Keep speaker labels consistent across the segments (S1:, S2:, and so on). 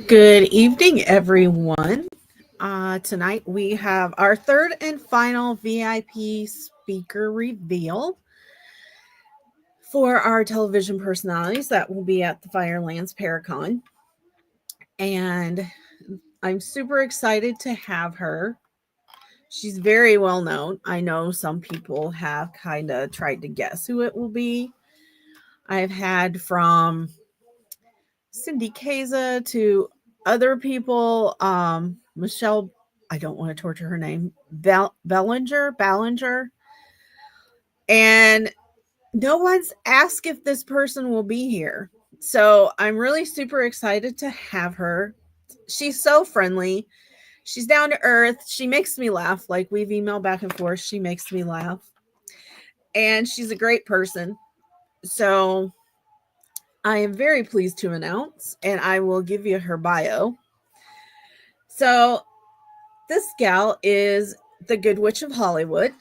S1: Good evening, everyone. Tonight we have our third and final VIP speaker reveal for our television personalities that will be at the Firelands Paracon. And I'm super excited to have her. She's very well known. I know some people have kind of tried to guess who it will be. I've had from Cindy Kaza to other people, Michelle, I don't want to torture her name, Ballinger, and no one's asked if this person will be here. So I'm really super excited to have her. She's so friendly. She's down to earth. She makes me laugh. Like we've emailed back and forth. She makes me laugh. And she's a great person. So I am very pleased to announce, and I will give you her bio. So this gal is the Good Witch of Hollywood.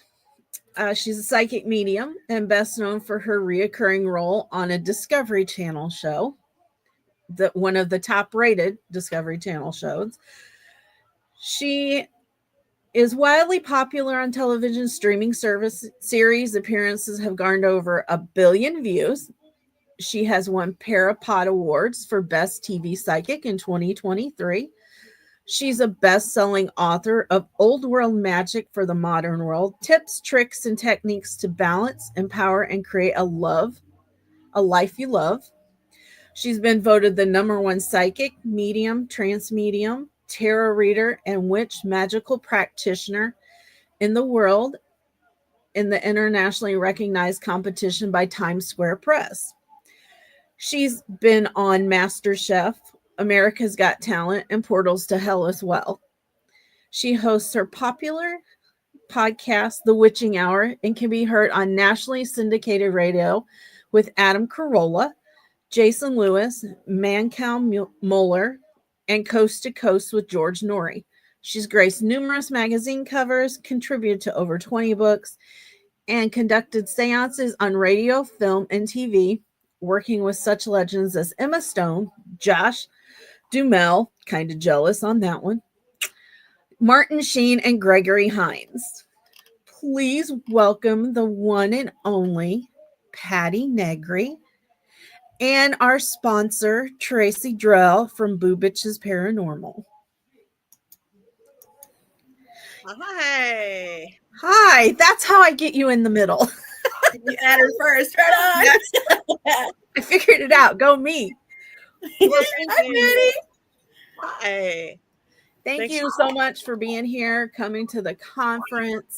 S1: She's a psychic medium and best known for her reoccurring role on a Discovery Channel show, one of the top-rated Discovery Channel shows. She is wildly popular on television streaming service series. Appearances have garnered over 1 billion views. She has won Parapod Awards for Best TV Psychic in 2023. She's a best-selling author of Old World Magic for the Modern World, tips, tricks, and techniques to balance, empower, and create a life you love. She's been voted the #1 psychic, medium, trance medium, tarot reader, and witch magical practitioner in the world in the internationally recognized competition by Times Square Press. She's been on MasterChef, America's Got Talent, and Portals to Hell as well. She hosts her popular podcast, The Witching Hour, and can be heard on nationally syndicated radio with Adam Carolla, Jason Lewis, Mancow Mueller, and Coast to Coast with George Norrie. She's graced numerous magazine covers, contributed to over 20 books, and conducted seances on radio, film, and TV, working with such legends as Emma Stone, Josh Duhamel, kind of jealous on that one, Martin Sheen, and Gregory Hines. Please welcome the one and only Patty Negri and our sponsor, Tracy Drell from Boo Bitches Paranormal.
S2: Hi.
S1: Hi, that's how I get you in the middle.
S2: You add her first, right on.
S1: I figured it out. Go me.
S2: Well, Hi, Patty. Hi.
S1: Thank you so much for being here, coming to the conference.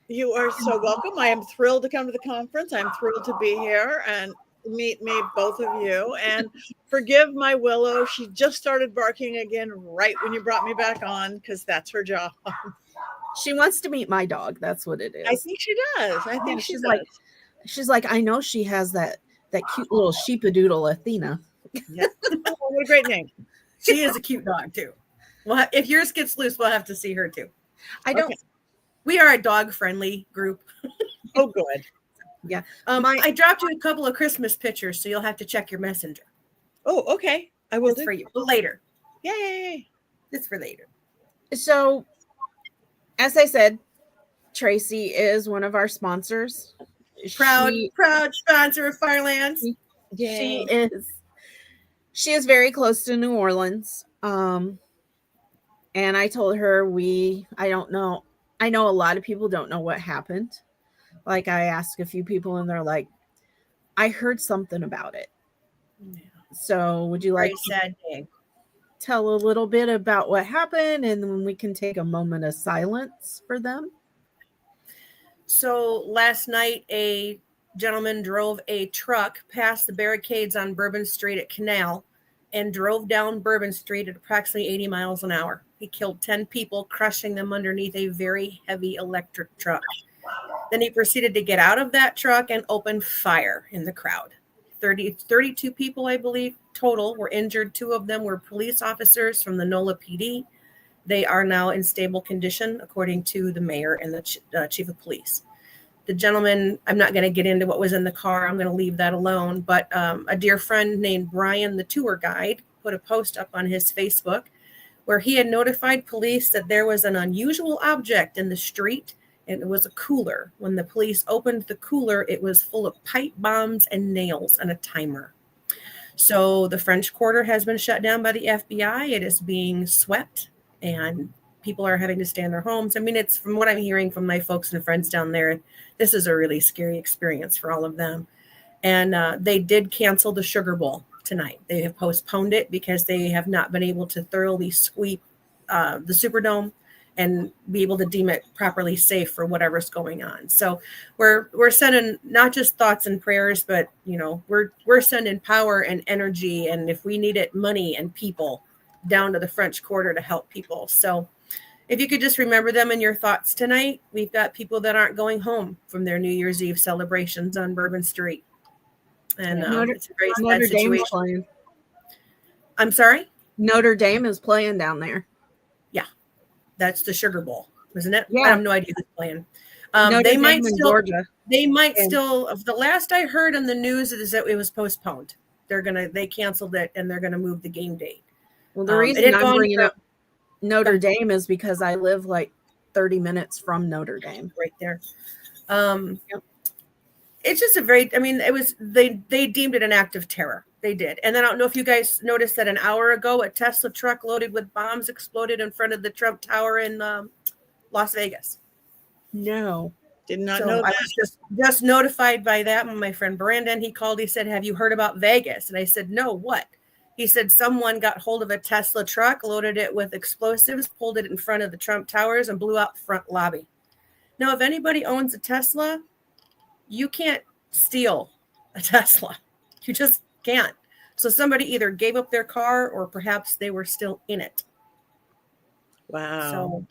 S2: You are so welcome. I am thrilled to come to the conference. I'm thrilled to be here and meet both of you. And forgive my Willow. She just started barking again right when you brought me back on, because that's her job.
S1: She wants to meet my dog. That's what it is.
S2: I think she does. I think she's
S1: she's like, I know she has that cute little sheepadoodle Athena.
S2: Yeah. Oh, what a great name.
S3: She is a cute dog too. Well, if yours gets loose, we'll have to see her too.
S1: I don't. Okay.
S3: We are a dog-friendly group.
S2: Oh, good.
S1: Yeah.
S3: I dropped you a couple of Christmas pictures, so you'll have to check your messenger.
S2: Oh, okay. I will
S3: for you later.
S2: Yay!
S3: It's for later.
S1: So, as I said, Tracy is one of our sponsors.
S3: Proud sponsor of Firelands.
S1: Yay. She is very close to New Orleans. And I told her I don't know. I know a lot of people don't know what happened. Like I asked a few people and they're like, I heard something about it. Yeah. So would you like to tell a little bit about what happened, and then we can take a moment of silence for them?
S3: So last night, a gentleman drove a truck past the barricades on Bourbon Street at Canal and drove down Bourbon Street at approximately 80 miles an hour. He killed 10 people, crushing them underneath a very heavy electric truck. Then he proceeded to get out of that truck and open fire in the crowd. 32 people, I believe, total were injured. 2 of them were police officers from the NOLA PD. They are now in stable condition, according to the mayor and the chief of police. The gentleman, I'm not going to get into what was in the car. I'm going to leave that alone. But a dear friend named Brian, the tour guide, put a post up on his Facebook where he had notified police that there was an unusual object in the street, and it was a cooler. When the police opened the cooler, it was full of pipe bombs and nails and a timer. So the French Quarter has been shut down by the FBI. It is being swept, and people are having to stay in their homes. I mean, it's from what I'm hearing from my folks and friends down there, this is a really scary experience for all of them. And they did cancel the Sugar Bowl tonight. They have postponed it because they have not been able to thoroughly sweep the Superdome and be able to deem it properly safe for whatever's going on. So we're sending not just thoughts and prayers, but we're sending power and energy, and if we need it, money and people down to the French Quarter to help people. So if you could just remember them in your thoughts tonight. We've got people that aren't going home from their New Year's Eve celebrations on Bourbon Street. And it's a very sad situation.
S1: Playing.
S3: I'm sorry?
S1: Notre Dame is playing down there.
S3: Yeah. That's the Sugar Bowl, isn't it?
S1: Yeah.
S3: I have no idea who's playing.
S1: They might still, Georgia.
S3: They might still, the last I heard on the news is that it was postponed. They canceled it, and they're going to move the game date.
S1: Well, the reason I'm bringing up Notre Dame is because I live like 30 minutes from Notre Dame.
S3: Right there. It's just they deemed it an act of terror. They did. And then I don't know if you guys noticed that an hour ago, a Tesla truck loaded with bombs exploded in front of the Trump Tower in Las Vegas.
S1: No.
S2: Did not know that.
S3: I was just notified by that when my friend Brandon, he called, he said, "Have you heard about Vegas?" And I said, "No, what?" He said, "Someone got hold of a Tesla truck, loaded it with explosives, pulled it in front of the Trump Towers, and blew out the front lobby." Now, if anybody owns a Tesla, you can't steal a Tesla. You just can't. So somebody either gave up their car or perhaps they were still in it.
S2: Wow.
S3: So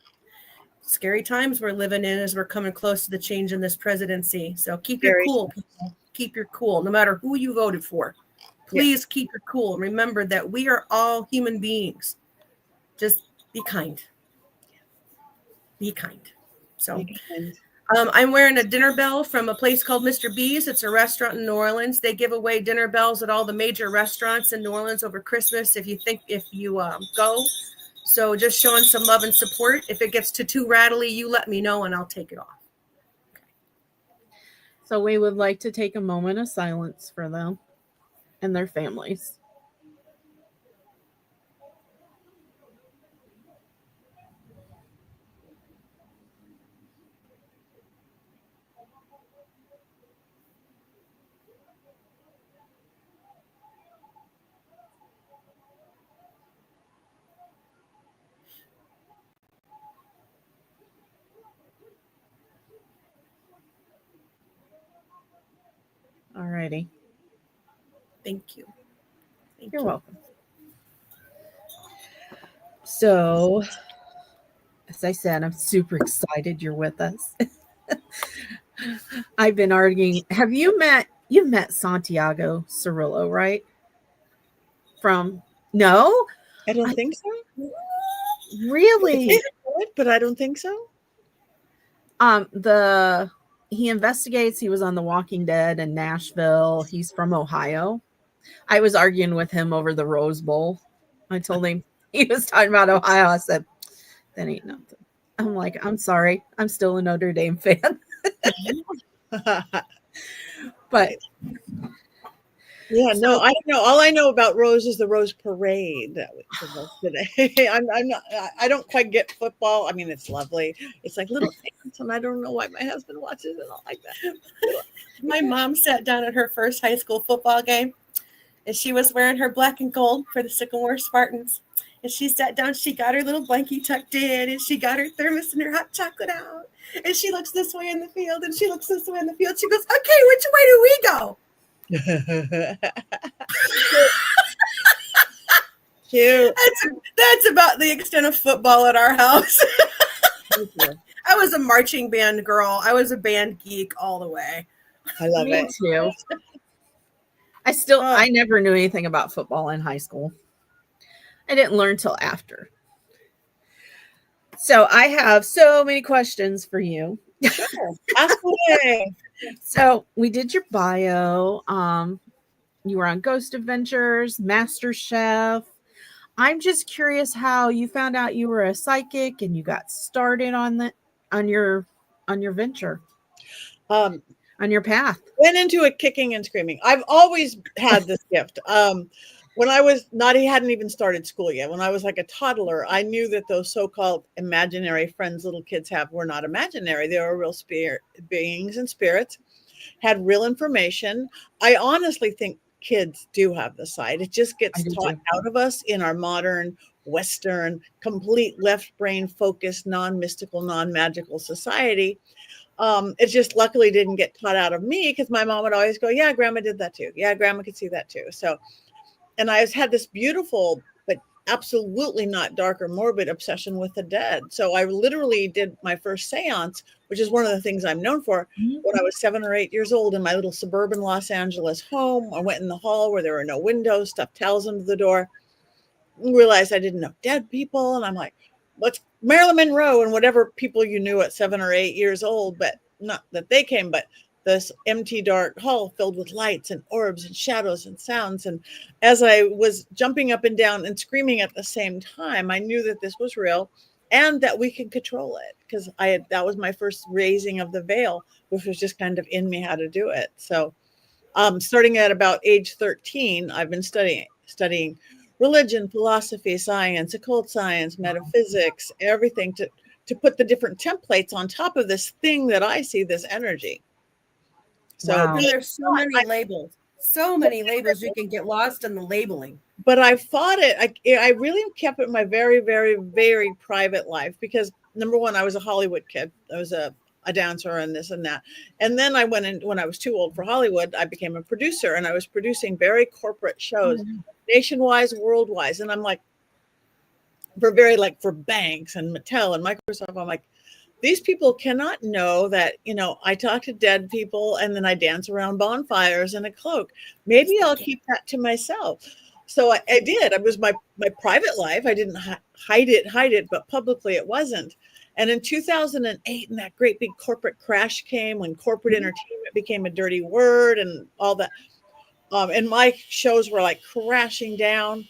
S3: scary times we're living in as we're coming close to the change in this presidency. So keep your cool, people. Keep your cool, no matter who you voted for. Please keep your cool. Remember that we are all human beings. Just be kind. Be kind. So
S2: Be kind.
S3: I'm wearing a dinner bell from a place called Mr. B's. It's a restaurant in New Orleans. They give away dinner bells at all the major restaurants in New Orleans over Christmas if you go. So just showing some love and support. If it gets too rattly, you let me know and I'll take it off. Okay.
S1: So we would like to take a moment of silence for them and their families. All righty.
S3: Thank you.
S1: You're welcome. So, as I said, I'm super excited you're with us. I've been arguing. You've met Santiago Cirillo, right? No?
S2: I don't think so.
S1: Really?
S2: But I don't think so.
S1: He investigates. He was on The Walking Dead in Nashville. He's from Ohio. I was arguing with him over the Rose Bowl. I told him he was talking about Ohio. I said, that ain't nothing. I'm like, I'm sorry. I'm still a Notre Dame fan. But
S2: yeah, no, I don't know. All I know about Rose is the Rose Parade that was today. I'm not. I don't quite get football. I mean, it's lovely. It's like little things, and I don't know why my husband watches it all like that.
S3: My mom sat down at her first high school football game, and she was wearing her black and gold for the Sycamore Spartans. And she sat down. She got her little blankie tucked in, and she got her thermos and her hot chocolate out. And she looks this way in the field, and she looks this way in the field. She goes, "Okay, which way do we go?"
S2: Cute.
S3: That's about the extent of football at our house. I was a marching band girl. I was a band geek all the way.
S2: I love
S1: Me
S2: it
S1: too. I never knew anything about football in high school. I didn't learn till after. So I have so many questions for you.
S2: Sure. Ask away.
S1: So we did your bio. You were on Ghost Adventures, Master Chef. I'm just curious how you found out you were a psychic and you got started on your venture,
S2: Um,
S1: on your path.
S2: went into it kicking and screaming. I've always had this gift. When I was not, he hadn't even started school yet. When I was like a toddler, I knew that those so-called imaginary friends little kids have were not imaginary. They were real spirit beings and spirits, had real information. I honestly think kids do have the sight. It just
S1: I
S2: gets
S1: do
S2: taught
S1: too.
S2: out of us in our modern, Western, complete left brain focused, non-mystical, non-magical society. It just luckily didn't get taught out of me because my mom would always go, yeah, grandma did that too. Yeah, grandma could see that too. So, and I had this beautiful, but absolutely not dark or morbid obsession with the dead. So I literally did my first seance, which is one of the things I'm known for, when I was 7 or 8 years old in my little suburban Los Angeles home. I went in the hall where there were no windows, stuffed towels under the door, realized I didn't know dead people. And I'm like, what's Marilyn Monroe and whatever people you knew at 7 or 8 years old, but not that they came, but this empty, dark hall filled with lights and orbs and shadows and sounds. And as I was jumping up and down and screaming at the same time, I knew that this was real and that we can control it, because that was my first raising of the veil, which was just kind of in me how to do it. So starting at about age 13, I've been studying religion, philosophy, science, occult science, metaphysics, everything to put the different templates on top of this thing that I see, this energy. So,
S1: Wow.
S3: And there's so many labels. So many labels, you can get lost in the labeling.
S2: but I fought it. I really kept it in my very, very, very private life because, number one, I was a Hollywood kid. I was a dancer and this and that. And then I went in when I was too old for Hollywood. I became a producer, and I was producing very corporate shows, nationwide, worldwide. And I'm like, for banks and Mattel and Microsoft, I'm like, these people cannot know that, I talk to dead people and then I dance around bonfires in a cloak. Maybe I'll keep that to myself. So I did. It was my private life. I didn't hide it, but publicly it wasn't. And in 2008, and that great big corporate crash came when corporate entertainment became a dirty word and all that. And my shows were like crashing down.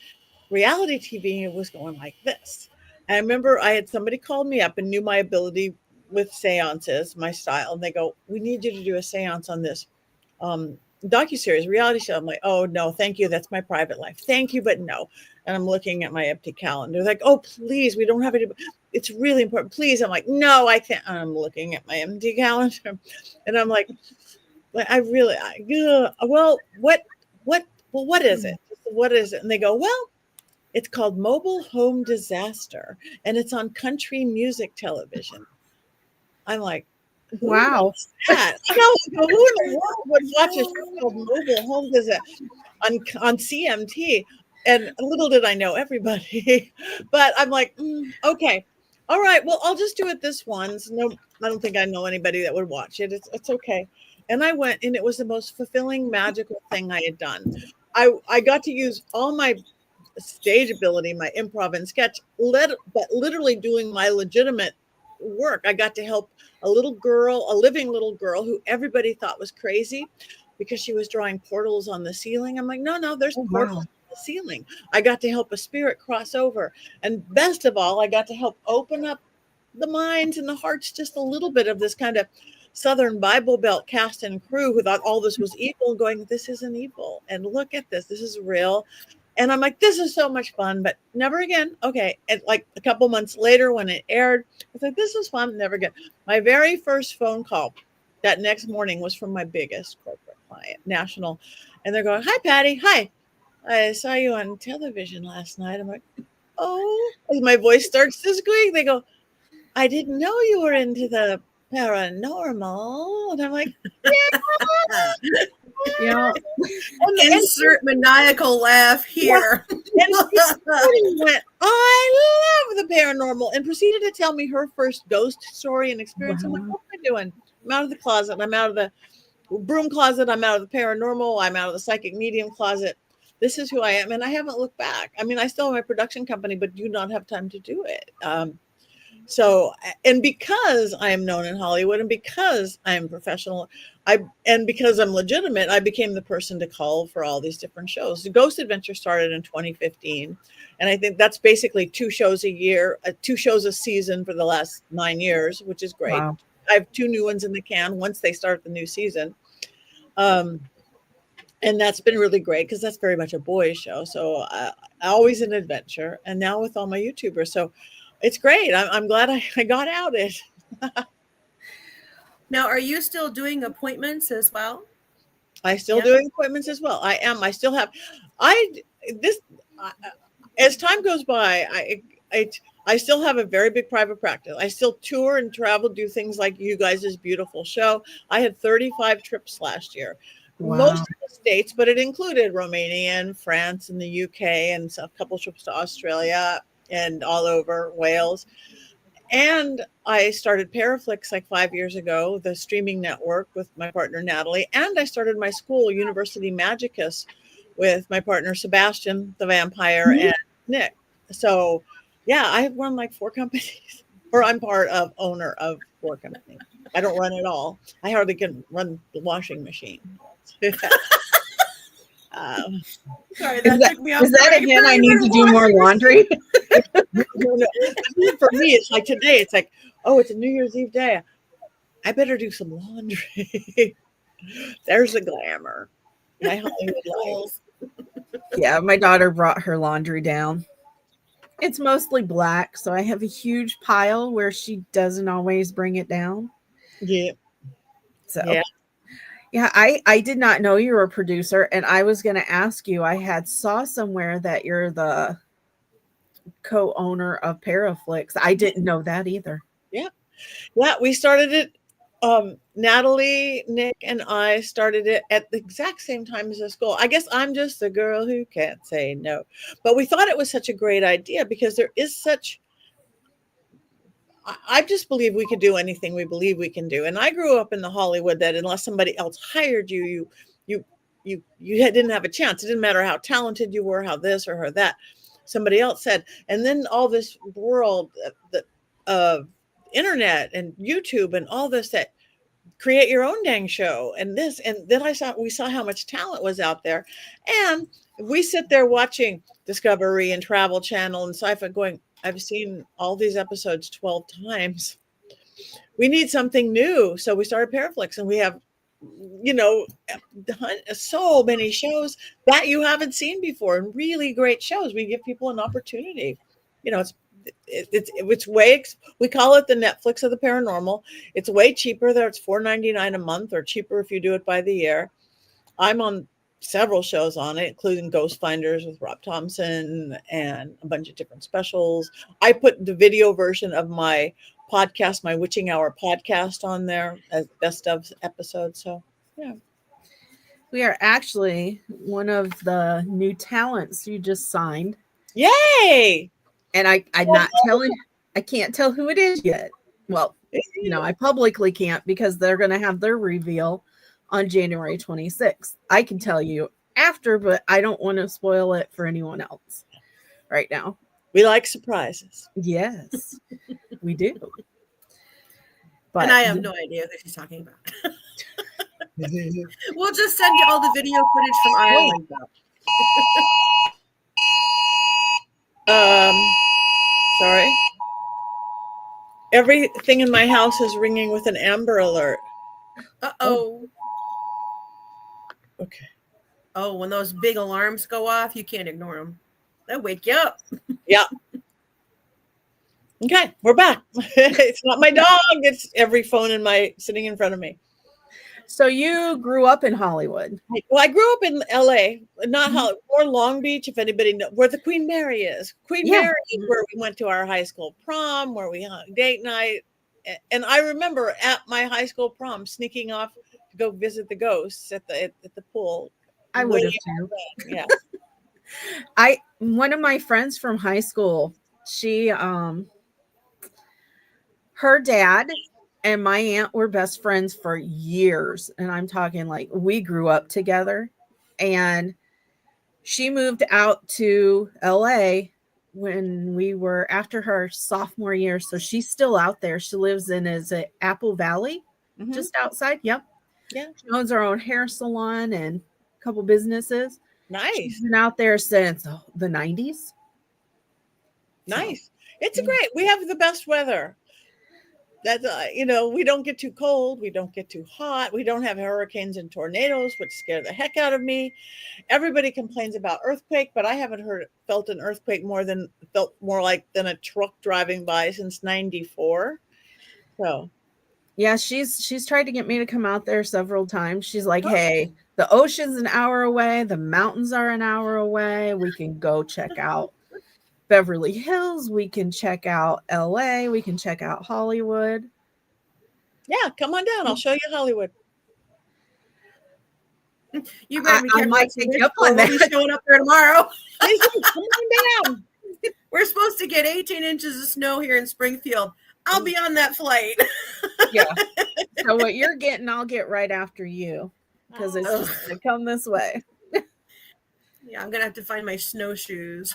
S2: Reality TV was going like this. And I remember I had somebody called me up and knew my ability with seances, my style. And they go, we need you to do a seance on this docuseries, reality show. I'm like, oh, no, thank you. That's my private life. Thank you, but no. And I'm looking at my empty calendar. Like, oh, please, we don't have any. It's really important. Please. I'm like, no, I can't. And I'm looking at my empty calendar. And I'm like, well, what is it? What is it? And they go, well, it's called Mobile Home Disaster, and it's on country music television. I'm like,
S1: Wow.
S2: that? I know, who in the world would watch a show called Mobile Home Disaster on CMT? And little did I know everybody. But I'm like, okay. All right, well, I'll just do it this once. No, I don't think I know anybody that would watch it. It's okay. And I went, and it was the most fulfilling, magical thing I had done. I got to use all my stage ability, my improv and sketch, but literally doing my legitimate work. I got to help a living little girl who everybody thought was crazy because she was drawing portals on the ceiling. I'm like, no, there's portals on the ceiling. I got to help a spirit cross over. And best of all, I got to help open up the minds and the hearts just a little bit of this kind of Southern Bible Belt cast and crew who thought all this was evil, going, this isn't evil. And look at this. This is real. And I'm like, this is so much fun, but never again. Okay. And like a couple months later when it aired, I was like, this was fun. Never again. My very first phone call that next morning was from my biggest corporate client, national. And they're going, hi, Patty. Hi. I saw you on television last night. I'm like, oh, my voice starts to squeak. They go, I didn't know you were into the paranormal. And I'm like,
S1: Yeah.
S3: Insert maniacal laugh here.
S2: And she went, I love the paranormal, and proceeded to tell me her first ghost story and experience. I'm like, what am I doing? I'm out of the closet. I'm out of the broom closet. I'm out of the paranormal. I'm out of the psychic medium closet. This is who I am. And I haven't looked back. I mean, I still have my production company, but do not have time to do it. So, and because I am known in Hollywood and because I'm professional, and because I'm legitimate, I became the person to call for all these different shows. The Ghost Adventure started in 2015. And I think that's basically 2 shows a year, 2 shows a season for the last 9 years, which is great.
S1: Wow.
S2: I have 2 new ones in the can once they start the new season. And that's been really great because that's very much a boys show. So always an adventure. And now with all my YouTubers. So it's great. I'm glad I got out it.
S3: Now, are you still doing appointments as well?
S2: I still doing appointments as well. I am. I still have. As time goes by, I still have a very big private practice. I still tour and travel, do things like you guys' beautiful show. I had 35 trips last year.
S1: Wow.
S2: Most of the States, but it included Romania and France and the UK and a couple trips to Australia and all over Wales. And I started Paraflix like 5 years ago, the streaming network with my partner Natalie. And I started my school, University Magicus, with my partner Sebastian the Vampire and Nick. So yeah, I have run like 4 companies, or I'm owner of 4 companies. I don't run it all. I hardly can run the washing machine.
S3: Sorry, that took me off.
S1: Is that again? I need to do more laundry.
S2: No. For me, it's like today. It's like, oh, it's a New Year's Eve day. I better do some laundry. There's the glamour. My Hollywood life.
S1: Yeah, my daughter brought her laundry down. It's mostly black, so I have a huge pile where she doesn't always bring it down.
S2: Yeah.
S1: So yeah, I did not know you were a producer, and I was going to ask you. I had saw somewhere that you're the co-owner of Paraflix. I didn't know that either.
S2: Yeah, we started it. Natalie, Nick, and I started it at the exact same time as the school. I guess I'm just the girl who can't say no. But we thought it was such a great idea because there is such. I just believe we could do anything we believe we can do. And I grew up in the Hollywood that unless somebody else hired you didn't have a chance. It didn't matter how talented you were, how this or how that. Somebody else said. And then all this world, the internet and YouTube and all this that create your own dang show and this. And then we saw how much talent was out there. And we sit there watching Discovery and Travel Channel and Sci-Fi going, I've seen all these episodes 12 times. We need something new. So we started Paraflix, and we have, so many shows that you haven't seen before and really great shows. We give people an opportunity. It's way, we call it the Netflix of the paranormal. It's way cheaper there. It's $4.99 a month, or cheaper if you do it by the year. I'm on several shows on it, including Ghost Finders with Rob Thompson and a bunch of different specials. I put the video version of my podcast, my Witching Hour podcast, on there as best of episodes. So yeah,
S1: we are actually one of the new talents you just signed.
S2: Yay!
S1: And I'm not telling. I can't tell who it is yet. Well, I publicly can't because they're going to have their reveal on January 26th. I can tell you after, but I don't want to spoil it for anyone else right now.
S2: We like surprises.
S1: Yes, we do. But
S3: and I have no idea who she's talking about. We'll just send you all the video footage from Ireland.
S2: Sorry. Everything in my house is ringing with an Amber Alert.
S3: Uh-oh.
S2: Okay.
S3: Oh, when those big alarms go off, you can't ignore them. They'll wake you up.
S2: Yeah. Okay, we're back. It's not my dog. It's every phone sitting in front of me.
S1: So you grew up in Hollywood.
S2: Well, I grew up in LA, not Hollywood, more Long Beach, if anybody knows where the Queen Mary is. Queen Mary is where we went to our high school prom, where we hung date night. And I remember at my high school prom sneaking off to go visit the ghosts at the pool.
S1: I would have too.
S2: Yeah.
S1: One of my friends from high school, she her dad and my aunt were best friends for years. And I'm talking like we grew up together. And she moved out to LA when we were after her sophomore year. So she's still out there. She lives in Apple Valley, just outside. Yep.
S2: Yeah.
S1: She owns her own hair salon and a couple businesses.
S2: Nice.
S1: She's been out there since the 90s.
S2: Nice. It's great. We have the best weather. That's we don't get too cold. We don't get too hot. We don't have hurricanes and tornadoes, which scare the heck out of me. Everybody complains about earthquake, but I haven't felt an earthquake than a truck driving by since 94. So
S1: yeah, she's tried to get me to come out there several times. She's like, hey, the ocean's an hour away, the mountains are an hour away. We can go check out Beverly Hills, we can check out LA, we can check out Hollywood.
S2: Yeah, come on down. I'll show you Hollywood.
S3: You better be careful.
S1: I might take you up on that.
S3: We'll be showing up there tomorrow.
S2: Come on down.
S3: We're supposed to get 18 inches of snow here in Springfield. I'll be on that flight.
S1: Yeah. So what you're getting, I'll get right after you because it's just gonna come this way.
S3: Yeah, I'm gonna have to find my snowshoes.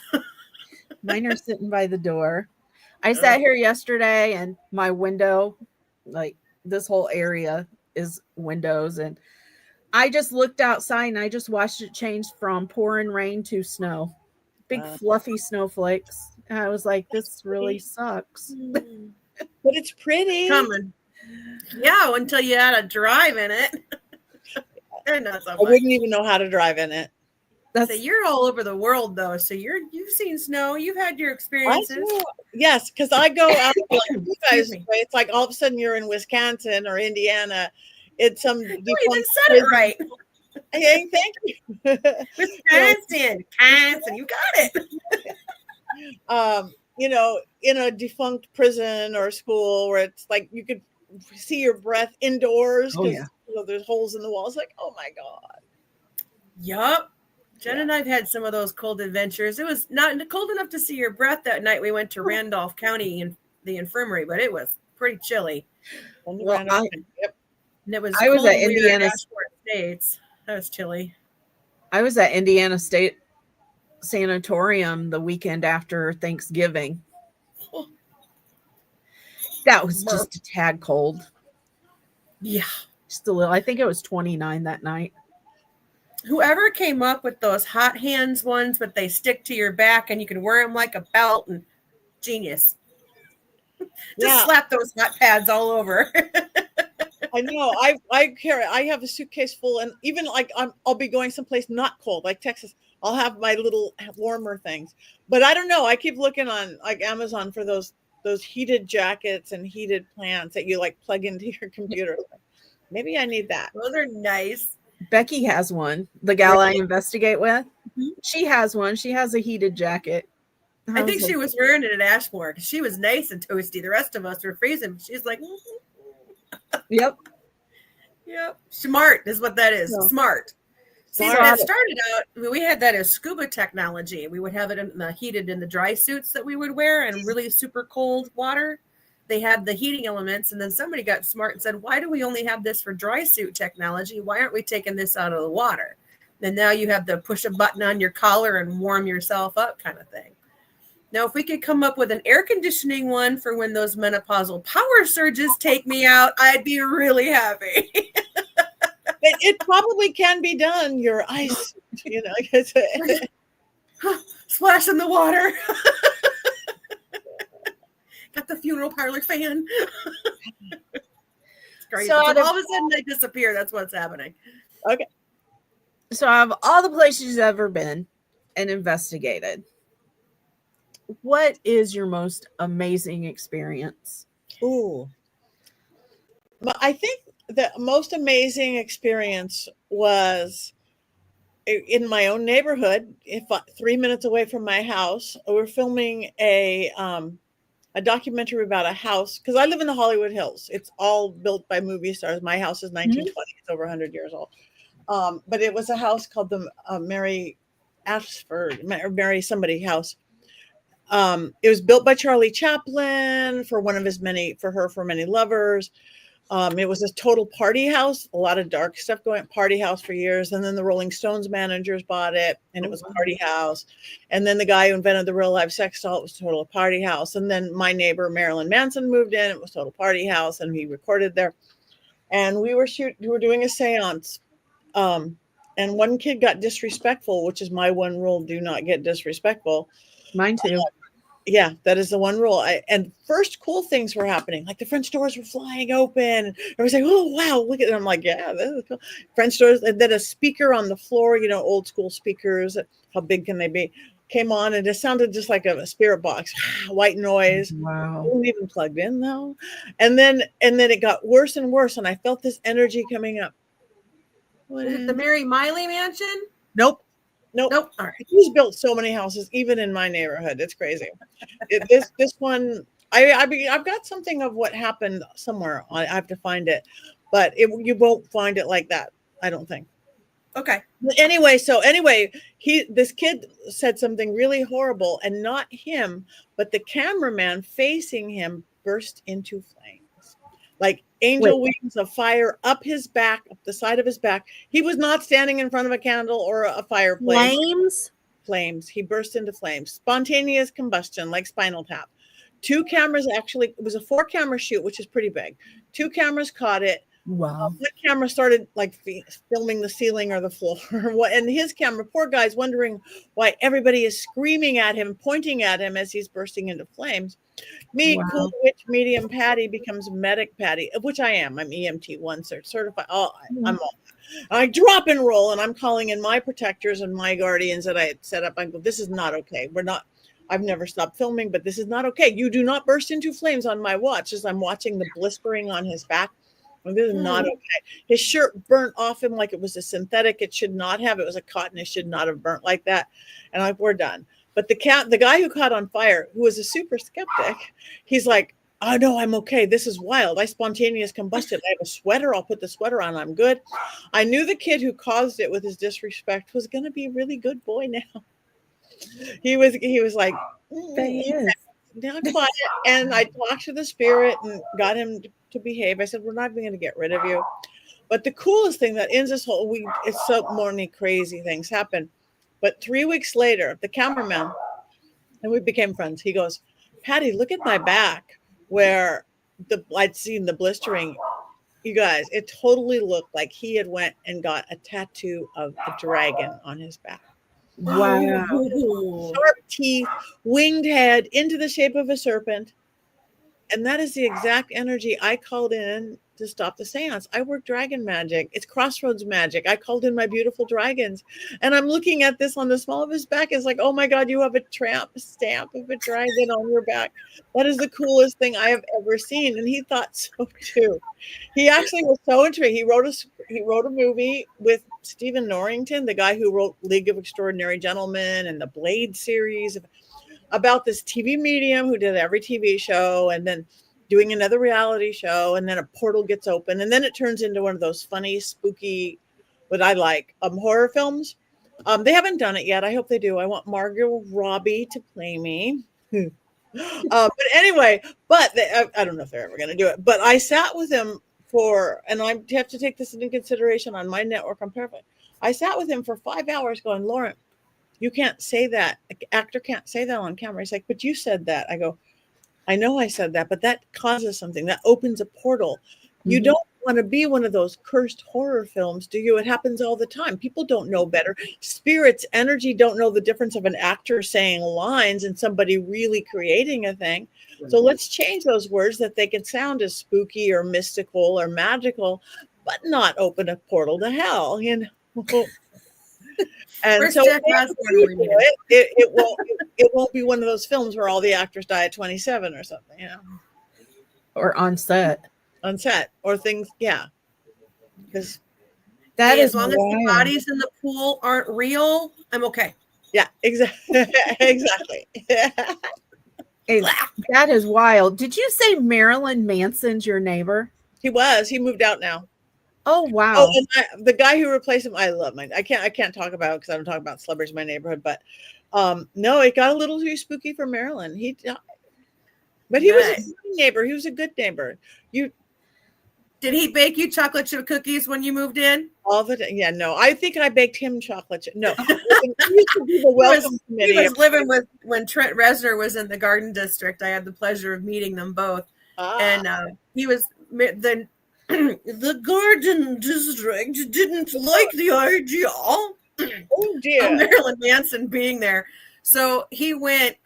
S1: Mine are sitting by the door. I sat here yesterday and my window, like this whole area is windows, and I just looked outside and I just watched it change from pouring rain to snow. Big fluffy snowflakes. And I was like, this really sucks.
S2: But it's pretty.
S3: Coming. Yeah, until you had to drive in it.
S2: I wouldn't even know how to drive in it.
S3: So you're all over the world though. So you've seen snow. You've had your experiences.
S2: Yes, because I go out like you guys. It's like all of a sudden you're in Wisconsin or Indiana. It's some.
S3: You even said it right.
S2: Hey, thank you.
S3: Wisconsin, you got it.
S2: In a defunct prison or school where it's like you could see your breath indoors because there's holes in the walls. Like, oh my god.
S3: Yup. Jen and I've had some of those cold adventures. It was not cold enough to see your breath that night. We went to Randolph County in the infirmary, but it was pretty chilly.
S2: Well,
S3: And it was
S1: I was at Indiana
S3: States. That was chilly.
S1: I was at Indiana State Sanatorium the weekend after Thanksgiving. That was just a tad cold.
S3: Yeah.
S1: Just a little. I think it was 29 that night.
S3: Whoever came up with those hot hands ones, but they stick to your back and you can wear them like a belt, and genius. Just slap those hot pads all over.
S2: I know. I have a suitcase full, and even like I'll be going someplace not cold, like Texas. I'll have my little warmer things, but I don't know. I keep looking on like Amazon for those heated jackets and heated plants that you like plug into your computer. Maybe I need that.
S3: Those are nice.
S1: Becky has one. The gal I investigate with, she has one. She has a heated jacket.
S3: I think she was wearing it at Ashmore because she was nice and toasty. The rest of us were freezing. She's like,
S1: yep.
S3: Smart is what that is.
S1: Yeah.
S3: Smart. See, that started out, we had that as scuba technology. We would have it heated in the dry suits that we would wear and really super cold water. They had the heating elements, and then somebody got smart and said, why do we only have this for dry suit technology? Why aren't we taking this out of the water? And now you have to push a button on your collar and warm yourself up kind of thing. Now, if we could come up with an air conditioning one for when those menopausal power surges take me out, I'd be really happy.
S2: It probably can be done. Your ice,
S3: Splash in the water. Got the funeral parlor fan. It's crazy. So all of a sudden they disappear. That's what's happening.
S2: Okay.
S1: So out of all the places you've ever been and investigated, what is your most amazing experience?
S2: Ooh. I think the most amazing experience was in my own neighborhood, 3 minutes away from my house. We're filming a documentary about a house because I live in the Hollywood Hills. It's all built by movie stars. My house is 1920. It's over 100 years old. But it was a house called the Mary Ashford, or Mary somebody house. It was built by Charlie Chaplin for many lovers. It was a total party house, a lot of dark stuff going on, party house for years. And then the Rolling Stones managers bought it and it was a party house. And then the guy who invented the real life sex doll, it was total party house. And then my neighbor, Marilyn Manson, moved in, it was total party house and he recorded there. And we were doing a seance. And one kid got disrespectful, which is my one rule, do not get disrespectful.
S1: Mine too.
S2: Yeah, that is the one rule. And first cool things were happening. Like the French doors were flying open. I was like, oh, wow, look at it. I'm like, yeah, this is cool. French doors. And then a speaker on the floor, old school speakers. How big can they be? Came on and it sounded just like a spirit box, white noise.
S1: Wow.
S2: It wasn't even plugged in though. And then it got worse and worse. And I felt this energy coming up.
S3: Is it the Mary Miley mansion?
S2: Nope.
S3: All right.
S2: He's built so many houses, even in my neighborhood. It's crazy. This one, I've got something of what happened somewhere. I have to find it, but you won't find it like that. I don't think.
S3: Okay.
S2: Anyway, this kid said something really horrible, and not him, but the cameraman facing him burst into flames, like angel wings of fire up his back, up the side of his back. He was not standing in front of a candle or a fireplace. Flames. He burst into flames. Spontaneous combustion, like Spinal Tap. 2 cameras actually, it was a 4-camera shoot, which is pretty big. 2 cameras caught it.
S1: Wow.
S2: One camera started like filming the ceiling or the floor. And his camera, poor guy's wondering why everybody is screaming at him, pointing at him as he's bursting into flames. Me, wow. Cool witch medium Patty becomes medic Patty, which I am. I'm EMT 1 certified. I'm all. I drop and roll, and I'm calling in my protectors and my guardians that I had set up. I go, this is not okay. I've never stopped filming, but this is not okay. You do not burst into flames on my watch as I'm watching the blistering on his back. This is not okay. His shirt burnt off him like it was a synthetic. It should not have. It was a cotton. It should not have burnt like that. And I'm like, we're done. But the guy who caught on fire, who was a super skeptic, he's like, oh, no, I'm okay. This is wild. I spontaneous combusted. I have a sweater. I'll put the sweater on. I'm good. I knew the kid who caused it with his disrespect was going to be a really good boy now. He was like, now quiet. And I talked to the spirit and got him to behave. I said, we're not even going to get rid of you. But the coolest thing that ends this whole week, it's so many crazy things happen. But 3 weeks later, the cameraman, and we became friends. He goes, Patty, look at my back where I'd seen the blistering. You guys, it totally looked like he had went and got a tattoo of a dragon on his back.
S1: Wow.
S2: Sharp teeth, winged head into the shape of a serpent. And that is the exact energy I called in to stop the seance. I work dragon magic. It's crossroads magic. I called in my beautiful dragons. And I'm looking at this on the small of his back. It's like, oh my God, you have a stamp of a dragon on your back. That is the coolest thing I have ever seen. And he thought so too. He actually was so intrigued. He wrote a movie with Stephen Norrington, the guy who wrote League of Extraordinary Gentlemen and the Blade series, about this TV medium who did every TV show and then doing another reality show, and then a portal gets open, and then it turns into one of those funny, spooky, what I like, horror films. They haven't done it yet. I hope they do. I want Margot Robbie to play me. But anyway, I don't know if they're ever going to do it, but I sat with him and I have to take this into consideration on my network. I'm perfect. I sat with him for 5 hours going, Lauren, you can't say that. An actor can't say that on camera. He's like, but you said that. I go, I know I said that, but that causes something. That opens a portal. Mm-hmm. You don't want to be one of those cursed horror films, do you? It happens all the time. People don't know better. Spirits, energy don't know the difference of an actor saying lines and somebody really creating a thing. Right. So let's change those words that they can sound as spooky or mystical or magical, but not open a portal to hell, you know? And
S3: First
S2: so it won't be one of those films where all the actors die at 27 or something, you know,
S1: or on set
S2: or things. Yeah. Because
S3: that is, as long as the bodies in the pool aren't real, I'm okay.
S2: Yeah, exactly. Exactly.
S1: That is wild. Did you say Marilyn Manson's your neighbor?
S2: He moved out now.
S1: Oh, wow.
S2: Oh, and the guy who replaced him, I love I can't talk about it because I don't talk about celebrities in my neighborhood, but no, it got a little too spooky for Marilyn. But he was a good neighbor. He was a good neighbor.
S3: Did he bake you chocolate chip cookies when you moved in?
S2: All the time. Yeah, no. I think I baked him chocolate chip. No. He used to be the welcome
S3: He
S2: committee.
S3: was living with when Trent Reznor was in the Garden District. I had the pleasure of meeting them both. And he was the Garden District didn't like the idea
S2: Oh dear.
S3: of Marilyn Manson being there. So he went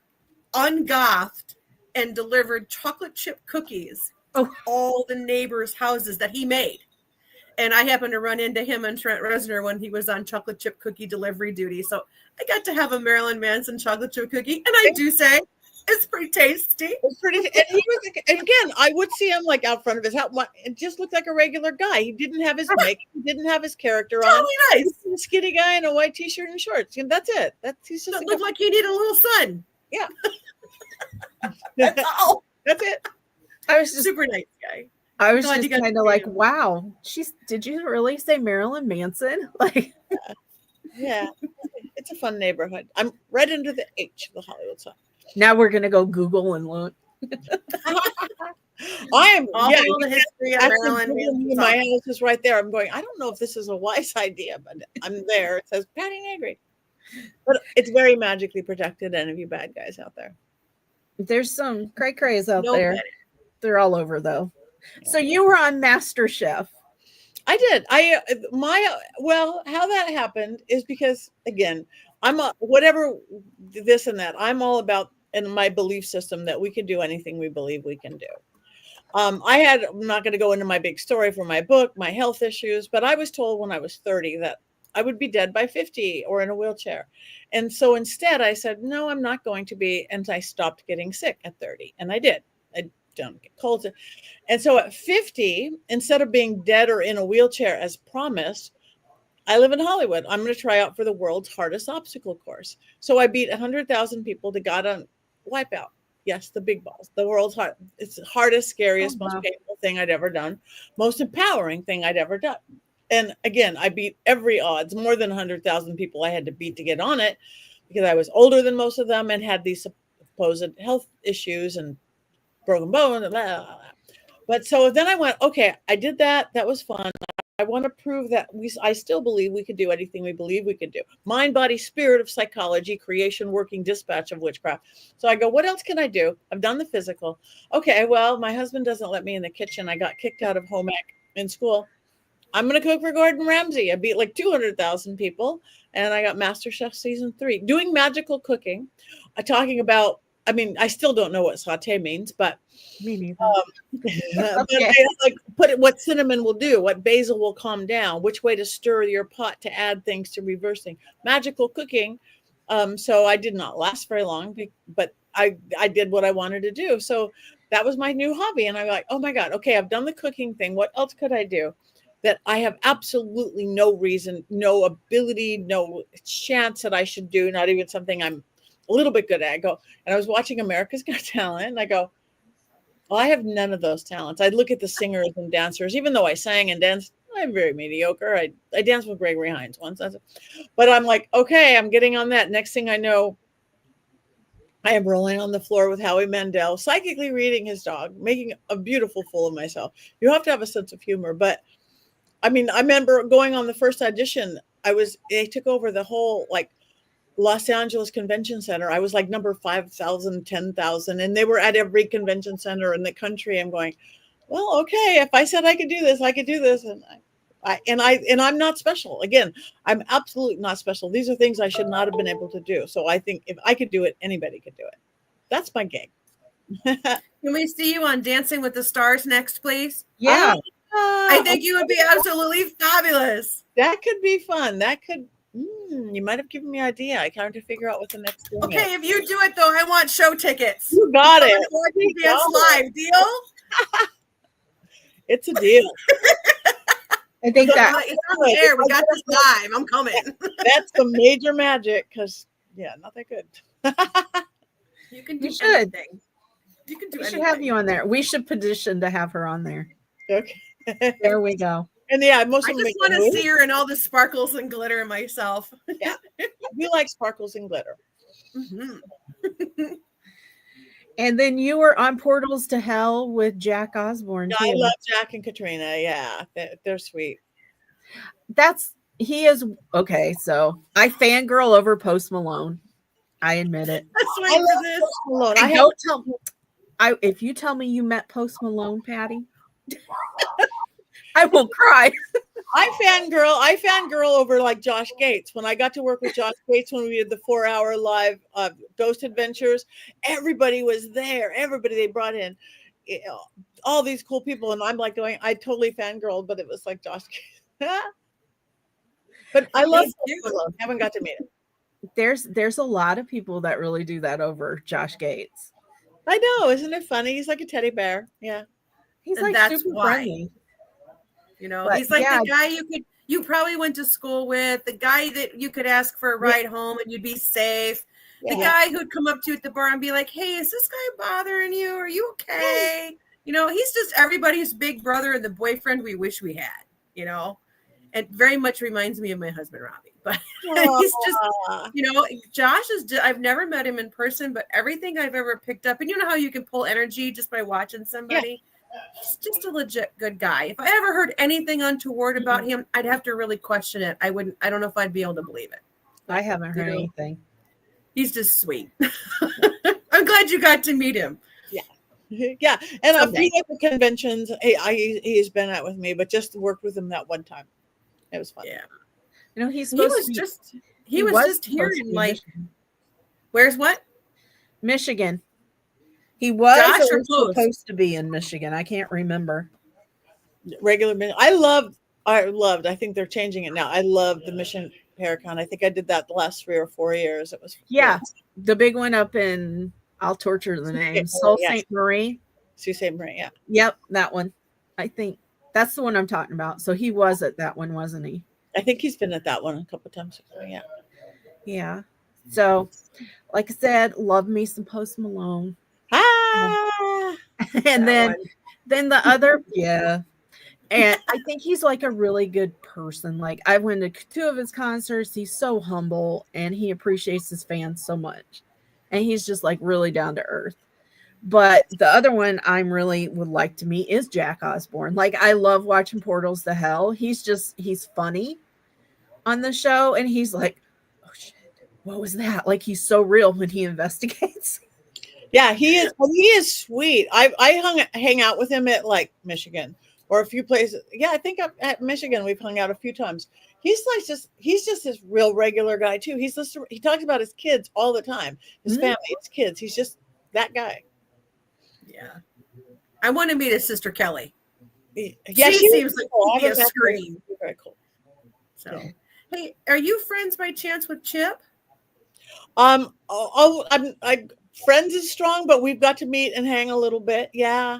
S3: ungothed and delivered chocolate chip cookies to all the neighbors' houses that he made. And I happened to run into him and Trent Reznor when he was on chocolate chip cookie delivery duty. So I got to have a Marilyn Manson chocolate chip cookie. And I do say it's pretty tasty.
S2: It's pretty, and he was, and again, I would see him like out front of his house. It just looked like a regular guy. He didn't have his makeup. He didn't have his character on.
S3: Totally nice.
S2: He was a skinny guy in a white t-shirt and shorts. And that's it. He's just
S3: Looked like he needed a little sun.
S2: Yeah.
S3: That's all.
S2: That's it.
S1: I was just
S3: Super nice guy.
S1: I was
S3: Glad
S1: just
S3: you got to
S1: kind of
S3: see
S1: like,
S3: him.
S1: wow, did you really say Marilyn Manson? Like,
S2: Yeah. It's a fun neighborhood. I'm right under the H of the Hollywood sign.
S1: now we're gonna go Google and look.
S2: I am
S3: All the history of Marilyn Manson.
S2: my house is right there. I'm going, I don't know if this is a wise idea, but I'm there. It says Patty Negri. But it's very magically protected, any of you bad guys out there.
S1: There's some cray crays out
S3: No
S1: there.
S3: better.
S1: They're all over though. So you were on MasterChef.
S2: I did. Well, how that happened is because, again, I'm whatever this and that. I'm all about in my belief system that we can do anything we believe we can do. I'm not going to go into my big story for my book, my health issues, but I was told when I was 30 that I would be dead by 50 or in a wheelchair. And so instead I said, no, I'm not going to be. And I stopped getting sick at 30. And I did. I don't get colds. And so at 50, instead of being dead or in a wheelchair as promised, I live in Hollywood. I'm going to try out for the world's hardest obstacle course. So I beat 100,000 people that got on Wipeout. Yes, the big balls, the world's it's the hardest, scariest, most painful thing I'd ever done, most empowering thing I'd ever done. And again, I beat every odds, more than 100,000 people I had to beat to get on it because I was older than most of them and had these supposed health issues and broken bone and blah, blah, blah. But so then I went, okay, I did that. That was fun. I want to prove that I still believe we could do anything we believe we could do. Mind, body, spirit of psychology, creation, working, dispatch of witchcraft. So I go, what else can I do? I've done the physical. Okay, well, my husband doesn't let me in the kitchen. I got kicked out of home ec in school. I'm going to cook for Gordon Ramsay. I beat like 200,000 people. And I got MasterChef season 3. Doing magical cooking. Talking about, I mean, I still don't know what saute means, but
S1: Me neither.
S2: but I, like put it what cinnamon will do, what basil will calm down, which way to stir your pot to add things to reversing magical cooking. So I did not last very long, but I did what I wanted to do. So that was my new hobby. And I'm like, oh my God, okay, I've done the cooking thing. What else could I do that I have absolutely no reason, no ability, no chance that I should do, not even something I'm a little bit good at. I go, and I was watching America's Got Talent and I go, well, I have none of those talents. I look at the singers and dancers, even though I sang and danced, I'm very mediocre. I danced with Gregory Hines once. But I'm like, okay, I'm getting on that. Next thing I know, I am rolling on the floor with Howie Mandel, psychically reading his dog, making a beautiful fool of myself. You have to have a sense of humor. But I mean, I remember going on the first audition. They took over the whole like Los Angeles Convention Center. I was like number 5,000, 10,000, and they were at every convention center in the country. I'm going, well, okay, if I said I could do this, I could do this. And I'm not special. Again, I'm absolutely not special. These are things I should not have been able to do. So I think if I could do it, anybody could do it. That's my game.
S3: Can we see you on Dancing with the Stars next, please?
S1: Yeah.
S3: I think you would be absolutely fabulous.
S2: That could be fun. That could, you might have given me an idea. I kind of figure out what the next thing is.
S3: Okay, if you do it though, I want show tickets.
S2: You got it.
S3: You dance live, deal?
S2: It's a deal.
S1: I think that
S3: It's on the air. We got this live. I'm coming.
S2: That's the major magic because, yeah, not that good.
S3: You can do
S1: You should.
S3: anything. You can do
S1: we should
S3: anything.
S1: have you on there. We should petition to have her on there.
S2: Okay.
S1: There we go.
S2: And yeah, most
S3: I
S2: of them
S3: just want to see her in all the sparkles and glitter myself.
S2: We like sparkles and glitter.
S3: Mhm.
S1: And then you were on Portals to Hell with Jack Osborne
S2: Yeah, I
S1: too.
S2: love Jack and Katrina. Yeah, they're sweet.
S1: He is okay. So I fangirl over Post Malone. I admit it.
S3: Let's
S2: I
S3: wait for
S2: love
S3: this.
S2: Post Malone.
S1: And don't tell if you tell me you met Post Malone, Patty, I will cry.
S2: I fangirl over like Josh Gates. When I got to work with Josh Gates when we did the 4-hour live Ghost Adventures, everybody was there. Everybody they brought in, all these cool people, and I'm like going, I totally fangirled, but it was like Josh Gates. But I love Post Malone. Haven't got to meet him.
S1: There's a lot of people that really do that over Josh Gates.
S2: I know, isn't it funny? He's like a teddy bear. Yeah,
S1: He's
S3: And
S1: like
S3: that's
S1: super
S3: why.
S1: friendly.
S3: You know,
S1: But
S3: he's like
S1: yeah.
S3: the guy you probably went to school with, the guy that you could ask for a ride home and you'd be safe. The guy who'd come up to you at the bar and be like, "Hey, is this guy bothering you? Are you okay?" You know, he's just everybody's big brother and the boyfriend we wish we had, you know. It very much reminds me of my husband, Robbie. But he's just, you know, Josh is just, I've never met him in person, but everything I've ever picked up, and you know how you can pull energy just by watching somebody? He's just a legit good guy. If I ever heard anything untoward about him, I'd have to really question it. I don't know if I'd be able to believe it.
S1: I haven't heard anything.
S3: He's just sweet. I'm glad you got to meet him.
S2: Yeah. And I've been at the conventions. He's been out with me, but just worked with him that one time. It was fun.
S1: Yeah. You know, he was just here in like Michigan. Where's what? Michigan. He was supposed to be in Michigan. I can't remember.
S2: I loved. I think they're changing it now. I love the Mission Paracon. I think I did that the last 3 or 4 years. It was
S1: the big one up in. I'll torture the name. Sault Ste. Marie.
S2: Sault Ste. Marie. Yeah.
S1: Yep, that one. I think that's the one I'm talking about. So he was at that one, wasn't he?
S2: I think he's been at that one a couple of times. Yeah.
S1: Yeah. So, like I said, love me some Post Malone. And then the other, and I think he's like a really good person. Like I went to 2 of his concerts. He's so humble and he appreciates his fans so much. And he's just like really down to earth. But the other one I'm really would like to meet is Jack Osborne. Like I love watching Portals to Hell. He's funny on the show. And he's like, oh shit, what was that? Like he's so real when he investigates.
S2: Yeah, he is sweet. I hang out with him at like Michigan or a few places. Yeah, I think at Michigan we've hung out a few times. He's just this real regular guy too. He talks about his kids all the time, his family, his kids. He's just that guy.
S3: Yeah, I want to meet his sister Kelly.
S2: Yeah,
S3: she seems like cool. A scream.
S2: Very cool.
S3: So, hey, are you friends by chance with Chip?
S2: Friends is strong, but we've got to meet and hang a little bit. Yeah.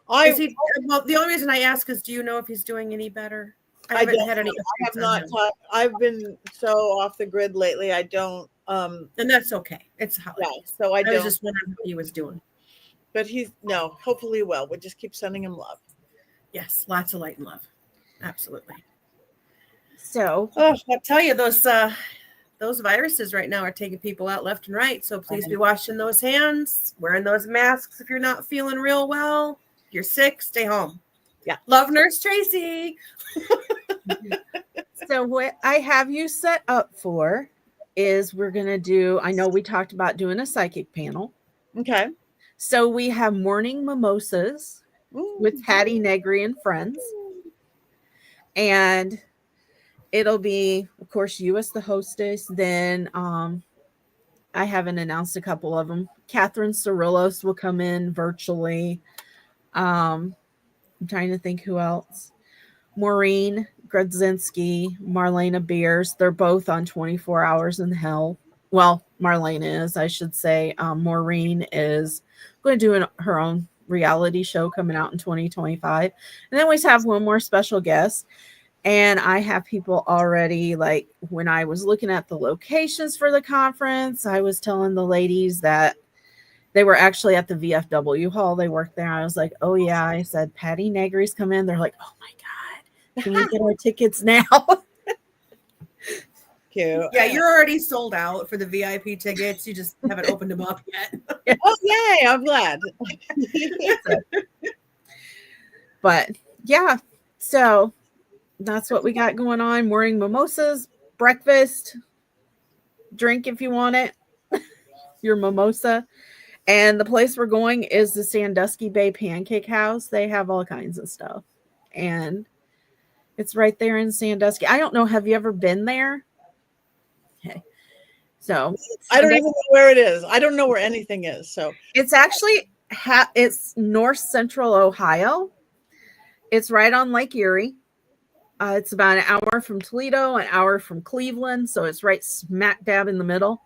S3: Well, the only reason I ask is, do you know if he's doing any better? I haven't had any.
S2: I have not talked. I've been so off the grid lately. I don't.
S3: And that's okay. It's holidays.
S2: Yeah, so I
S3: was just wondering what he was doing.
S2: But hopefully well. We'll just keep sending him love.
S3: Yes, lots of light and love. Absolutely.
S1: So,
S3: I'll tell you, those viruses right now are taking people out left and right. So please be washing those hands, wearing those masks if you're not feeling real well. If you're sick, stay home.
S2: Yeah.
S3: Love, Nurse Tracy.
S1: So what I have you set up for is we're going to do, I know we talked about doing a psychic panel.
S2: Okay.
S1: So we have Morning Mimosas with Patty Negri and friends. And it'll be, of course, you as the hostess. Then I haven't announced a couple of them. Kathrine Sorilos will come in virtually. I'm trying to think who else. Maureen Grudzinski, Marlena Beers. They're both on 24 Hours in Hell. Well, Marlena is, I should say. Maureen is going to do her own reality show coming out in 2025. And then we have one more special guest. And I have people already, like when I was looking at the locations for the conference, I was telling the ladies that they were actually at the VFW hall. They worked there. I was like, oh yeah. I said, Patty Negri's come in. They're like, oh my God, can we get our tickets now?
S2: Cute.
S3: Yeah, you're already sold out for the VIP tickets. You just haven't opened them up yet.
S2: Oh, yay. I'm glad.
S1: But yeah, so that's what we got going on. Morning mimosas, breakfast, drink if you want it, your mimosa. And the place we're going is the Sandusky Bay Pancake House. They have all kinds of stuff. And it's right there in Sandusky. I don't know. Have you ever been there? Okay. So
S2: I don't even know where it is. I don't know where anything is. So
S1: it's actually it's north central Ohio. It's right on Lake Erie. It's about an hour from Toledo, an hour from Cleveland. So it's right smack dab in the middle.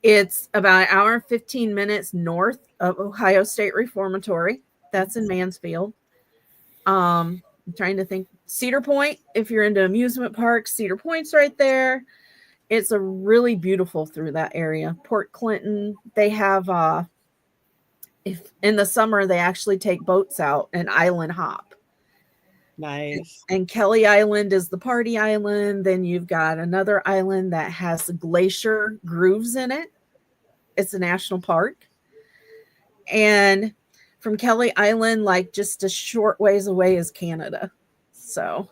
S1: It's about an hour and 15 minutes north of Ohio State Reformatory. That's in Mansfield. I'm trying to think. Cedar Point, if you're into amusement parks, Cedar Point's right there. It's a really beautiful through that area. Port Clinton, they have if in the summer they actually take boats out and island hop.
S2: nice.
S1: And Kelly Island is the party island. Then you've got another island that has glacier grooves in it. It's a national park. And from Kelly Island, like just a short ways away is Canada. So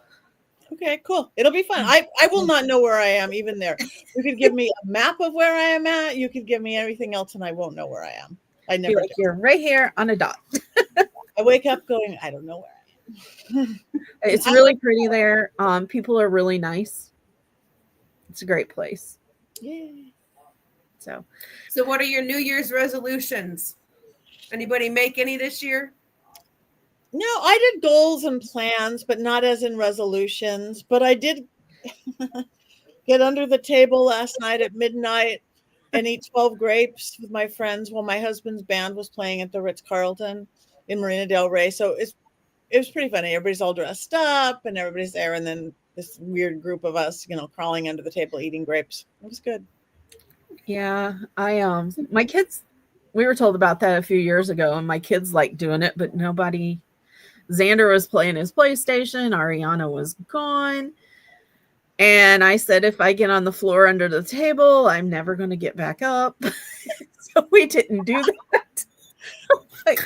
S2: Okay, cool. It'll be fun. I will not know where I am even there. You could give me a map of where I am at. You could give me everything else and I won't know where I am. I never
S1: like
S2: do.
S1: you're right here on a dot.
S2: I wake up going, I don't know where I am.
S1: It's really pretty there. People are really nice. It's a great place.
S2: Yay.
S1: So
S3: what are your New Year's resolutions? Anybody make any this year?
S2: No, I did goals and plans, but not as in resolutions. But I did get under the table last night at midnight and eat 12 grapes with my friends while my husband's band was playing at the Ritz-Carlton in Marina Del Rey. So it was pretty funny. Everybody's all dressed up and everybody's there. And then this weird group of us, crawling under the table eating grapes. It was good.
S1: yeah, my kids, we were told about that a few years ago, and my kids like doing it, but nobody. Xander was playing his PlayStation. Ariana was gone. And I said, if I get on the floor under the table, I'm never going to get back up. So we didn't do that. Like,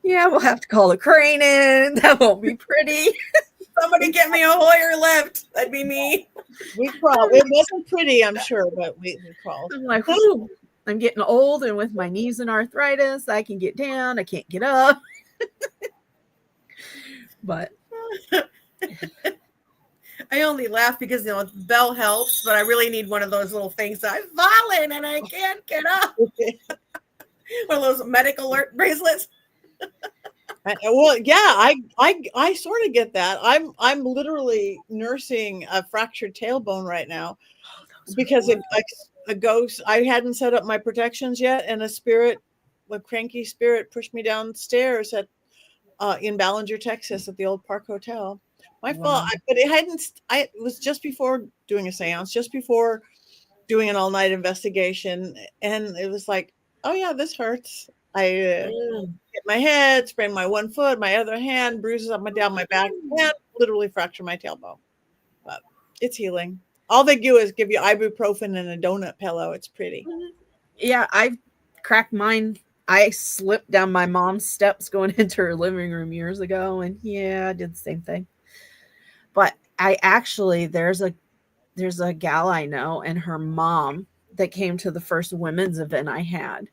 S1: yeah, we'll have to call a crane in. That won't be pretty.
S3: Somebody get me a Hoyer lift. That'd be me.
S2: We crawled. It wasn't pretty, I'm sure, but we crawled.
S1: I'm like, whew, I'm getting old, and with my knees and arthritis, I can get down. I can't get up. But
S3: I only laugh because bell helps, but I really need one of those little things that I've fallen and I can't get up. One of those medical alert bracelets.
S2: Well, yeah, I sort of get that. I'm literally nursing a fractured tailbone right now because a ghost. I hadn't set up my protections yet, and a cranky spirit, pushed me downstairs in Ballinger, Texas, at the old Park Hotel. My fault, but it was just before doing a seance, just before doing an all-night investigation, and it was like, oh yeah, this hurts. I hit my head, sprained my one foot, my other hand, bruises up and down my back, and literally fractured my tailbone. But it's healing. All they do is give you ibuprofen and a donut pillow. It's pretty.
S1: yeah, I cracked mine. I slipped down my mom's steps going into her living room years ago, and yeah, I did the same thing. But there's a gal I know and her mom that came to the first women's event I had,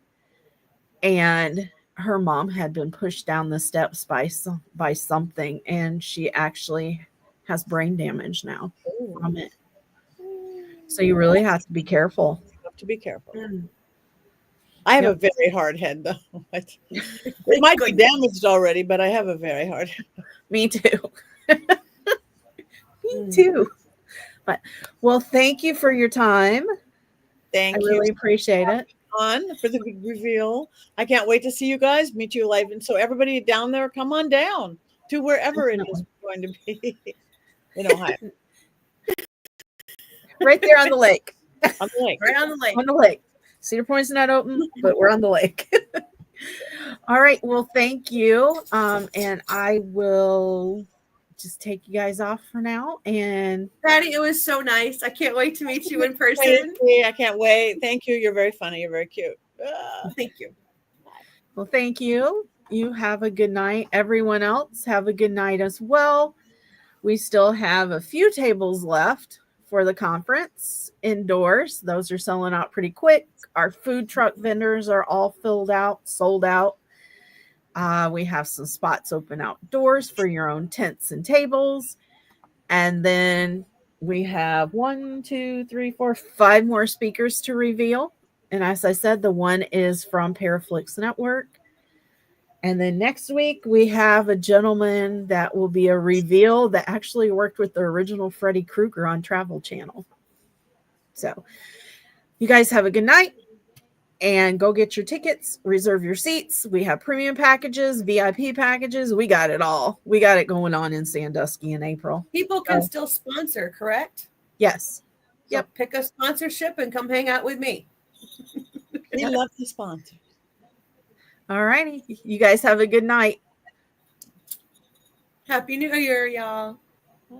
S1: and her mom had been pushed down the steps by something, and she actually has brain damage now from it. So you really have to be careful.
S2: You have to be careful. I have a very hard head, though. It might be damaged already, but I have a very hard head.
S1: Me too. Me too. But well, thank you for your time.
S2: Thank you.
S1: I really appreciate it.
S2: On for the big reveal. I can't wait to see you guys, meet you live. And so everybody down there, come on down to wherever it is going to be in Ohio.
S1: Right there on the lake.
S2: On the lake.
S3: Right on the lake.
S1: On the lake. Cedar Point's not open, but we're on the lake. All right. Well, thank you. And I will just take you guys off for now. And
S3: Patty, it was so nice. I can't wait to meet you in person.
S2: Tracy, I can't wait. Thank you. You're very funny. You're very cute.
S3: Thank you.
S1: well, thank you. You have a good night. Everyone else, have a good night as well. We still have a few tables left for the conference indoors. Those are selling out pretty quick. Our food truck vendors are all filled out, sold out. We have some spots open outdoors for your own tents and tables. And then we have 5 more speakers to reveal. And as I said, the one is from Paraflix Network. And then next week, we have a gentleman that will be a reveal that actually worked with the original Freddy Krueger on Travel Channel. So you guys have a good night and go get your tickets, reserve your seats. We have premium packages, VIP packages. We got it all. We got it going on in Sandusky in April.
S3: People can still sponsor, correct?
S1: Yes.
S3: So pick a sponsorship and come hang out with me.
S2: We love to sponsor.
S1: All righty. You guys have a good night.
S3: Happy New Year, y'all.
S2: Bye.